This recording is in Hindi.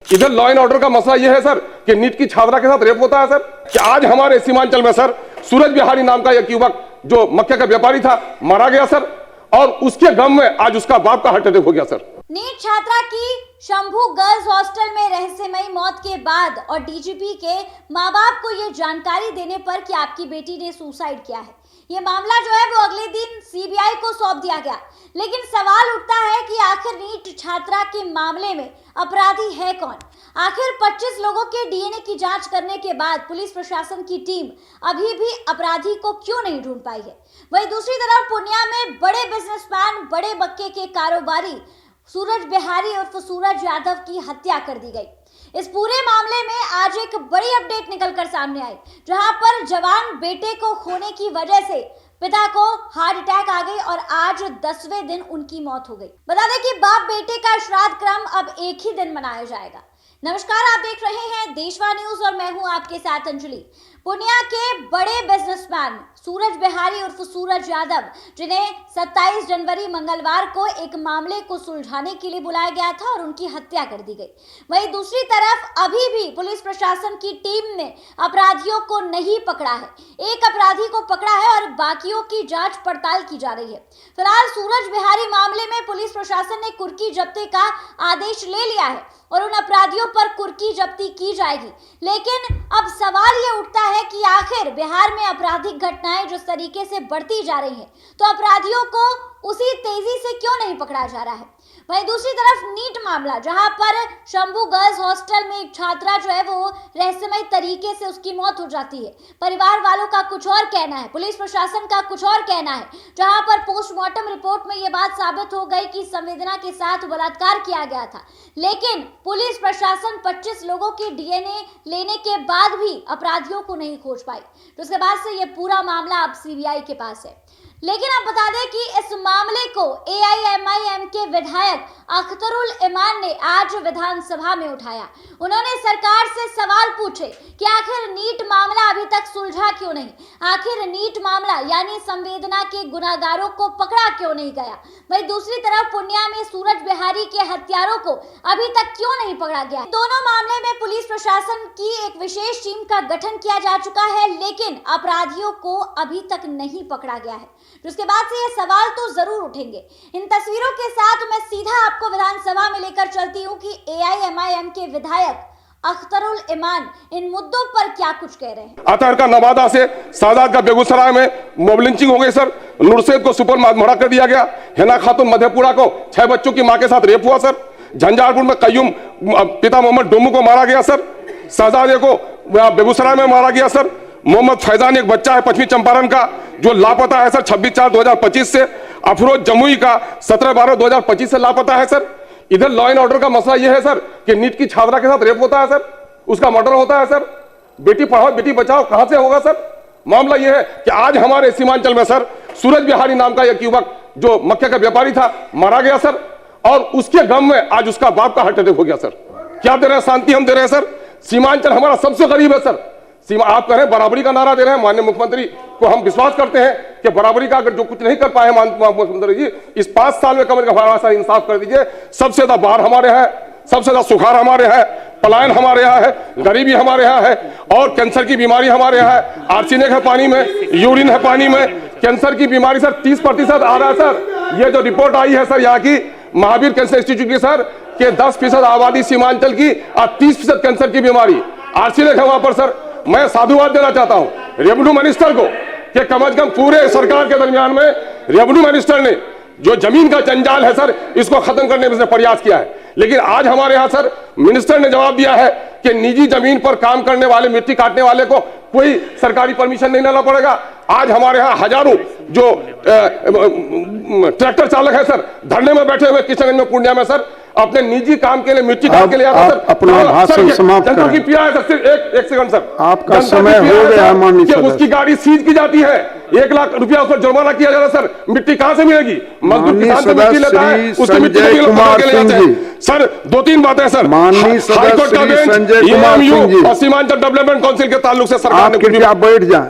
इधर लॉ एंड ऑर्डर का मसला यह है सर कि नीट की छात्रा के साथ रेप होता है सर। कि आज हमारे सीमांचल में सर सूरज बिहारी नाम का एक युवक जो मक्के का व्यापारी था मारा गया सर, और उसके गम में आज उसका बाप का हार्ट अटैक हो गया सर। नीट छात्रा की शंभू गर्ल्स हॉस्टल में रहस्यमयी मौत के बाद और डीजीपी के मां बाप को यह जानकारी देने पर कि आपकी बेटी ने सुसाइड किया है, ये मामला जो है वो अगले दिन सीबीआई को सौंप दिया गया। लेकिन सवाल उठता है कि आखिर नीट छात्रा के मामले में अपराधी है कौन? आखिर 25 लोगों के डीएनए की जांच करने के बाद पुलिस प्रशासन की टीम अभी भी अपराधी को क्यों नहीं ढूंढ पाई है? वहीं दूसरी तरफ पूर्णिया में बड़े बिजनेसमैन, बड़े मक्के के कारोबारी सूरज बिहारी उर्फ सूरज यादव की हत्या कर दी गई। इस पूरे मामले में आज एक बड़ी अपडेट निकलकर सामने आई, जहां पर जवान बेटे को खोने की वजह से पिता को हार्ट अटैक आ गई और आज 10वें दिन उनकी मौत हो गई। बता दें कि बाप बेटे का श्राद्ध क्रम अब एक ही दिन मनाया जाएगा। नमस्कार, आप देख रहे हैं देशवा न्यूज और मैं हूं आपके साथ अंजलि। पूर्णिया के बड़े बिजनेसमैन सूरज बिहारी उर्फ सूरज यादव, जिन्हें 27 जनवरी मंगलवार को एक मामले को सुलझाने के लिए बुलाया गया था और उनकी हत्या कर दी गई। वहीं दूसरी तरफ अभी भी पुलिस प्रशासन की टीम ने अपराधियों को नहीं पकड़ा है। एक अपराधी को पकड़ा है और बाकियों की जांच पड़ताल की जा रही है। फिलहाल सूरज बिहारी मामले में पुलिस प्रशासन ने कुर्की जब्ती का आदेश ले लिया है और उन अपराधियों पर कुर्की जब्ती की जाएगी। लेकिन अब सवाल ये उठता है कि आखिर बिहार में आपराधिक घटनाएं जिस तरीके से बढ़ती जा रही हैं, तो अपराधियों को उसी तेजी से क्यों नहीं पकड़ा जा रहा है? वहीं दूसरी तरफ नीट मामला, जहां पर शंभू गर्ल्स हॉस्टल में एक छात्रा जो है वो रहस्यमय तरीके से उसकी मौत हो जाती है। परिवार वालों का कुछ और कहना है, पुलिस प्रशासन का कुछ और कहना है, जहां पर पोस्टमार्टम रिपोर्ट में ये बात साबित हो गई कि संवेदना के साथ बलात्कार किया गया था। लेकिन पुलिस प्रशासन 25 लोगों के डीएनए लेने के बाद भी अपराधियों को नहीं खोज पाई। तो उसके बाद से ये पूरा मामला अब सीबीआई के पास है। लेकिन अब बता दें कि इस मामले को एआईएमआईएम के विधायक अख्तरुल इमान ने आज विधानसभा में उठाया। उन्होंने सरकार से सवाल पूछे कि आखिर नीट मामला अभी तक सुलझा क्यों नहीं, आखिर नीट मामला यानी संवेदना के गुनाहगारों को पकड़ा क्यों नहीं गया। वहीं दूसरी तरफ पूर्णिया में सूरज बिहारी के हत्यारों को अभी तक क्यों नहीं पकड़ा गया। दोनों मामले में पुलिस प्रशासन की एक विशेष टीम का गठन किया जा चुका है, लेकिन अपराधियों को अभी तक नहीं पकड़ा गया है। उसके बाद से ये सवाल तो जरूर उठेंगे। इन तस्वीरों के साथ मैं सीधा आपको विधानसभा में लेकर चलती हूँ कि एआईएमआईएम के विधायक अख्तरुल इमान इन मुद्दों पर क्या कुछ कह रहे हैं। अतहर का नवादा से, सादात का बेगूसराय में मॉब लिंचिंग हो गई सर। नुरसेद को सुपर मर्डर कर दिया गया। हिना खातून मधेपुरा को 6 बच्चों की मां के साथ रेप हुआ सर। झंझारपुर में कयूम पिता मोहम्मद डोमू को मारा गया सर। शहजादे को बेगूसराय में मारा गया सर। मोहम्मद फैजान एक बच्चा है पश्चिमी चंपारण का जो लापता है सर 26/4/2025 से। अफरोज जमुई का 17/12/2025 से लापता है सर। इधर लॉ एंड ऑर्डर का मसला यह है सर कि नीट की छात्रा के साथ रेप होता है सर, उसका मर्डर होता है सर। बेटी पढ़ाओ बेटी बचाओ कहां से होगा सर? मामला यह है कि आज हमारे सीमांचल में सर सूरज बिहारी नाम का एक युवक जो मक्के का व्यापारी था मारा गया सर, और उसके गम में आज उसका बाप का हार्ट अटैक हो गया सर। क्या दे रहे हैं? शांति हम दे रहे हैं सर। सीमांचल हमारा सबसे करीब है सर। सीमा आप कह रहे हैं बराबरी का नारा दे रहे हैं। माननीय मुख्यमंत्री को हम विश्वास करते हैं कि बराबरी का अगर जो कुछ नहीं कर पाए मुख्यमंत्री जी, इस 5 साल में कमर का इंसाफ कर दीजिए। सबसे ज्यादा बाढ़ हमारे यहाँ है, सबसे ज्यादा सुखाड़ हमारे यहाँ है, पलायन हमारे यहाँ है, गरीबी हमारे यहाँ है, और कैंसर की बीमारी हमारे यहाँ है। आर्सेनिक है पानी में, यूरिन है पानी में। कैंसर की बीमारी सर 30% आ रहा है सर। ये जो रिपोर्ट आई है सर यहाँ की महावीर कैंसर इंस्टीट्यूट की सर के 10% आबादी सीमांचल की और 30% कैंसर की बीमारी आर्सेनिक है वहां पर सर। मैं साधुवाद देना चाहता हूं रेवेन्यू मिनिस्टर को कि कम से कम पूरे सरकार के दरमियान में रेवेन्यू मिनिस्टर ने जो जमीन का जंजाल है सर इसको खत्म करने में प्रयास किया है। लेकिन आज हमारे यहाँ सर मिनिस्टर ने जवाब दिया है कि निजी जमीन पर काम करने वाले, मिट्टी काटने वाले को कोई सरकारी परमिशन नहीं लेना पड़ेगा। आज हमारे यहाँ हजारों जो ट्रैक्टर चालक है सर धरने में बैठे हुए किशनगंज में, पूर्णिया में सर अपने निजी काम के लिए मिट्टी काट के लिए आता सर। अपना भाषण समाप्त करें। की पिया है सर, सिर्फ एक सेकंड सर, आपका समय हो गया माननीय सदस्य। उसकी गाड़ी सीज की जाती है, 1 लाख रुपया उस पर जुर्माना किया जा रहा है सर। मिट्टी कहां से मिलेगी? मजदूर किसान से मिट्टी लेता है, उसकी मिट्टी सर। 2-3 बातें सर। माननीय सदस्य संजय कुमार सिंह जी और सीमांचल डेवलपमेंट काउंसिल के ताल्लुक से सरकार ने बैठ जाए।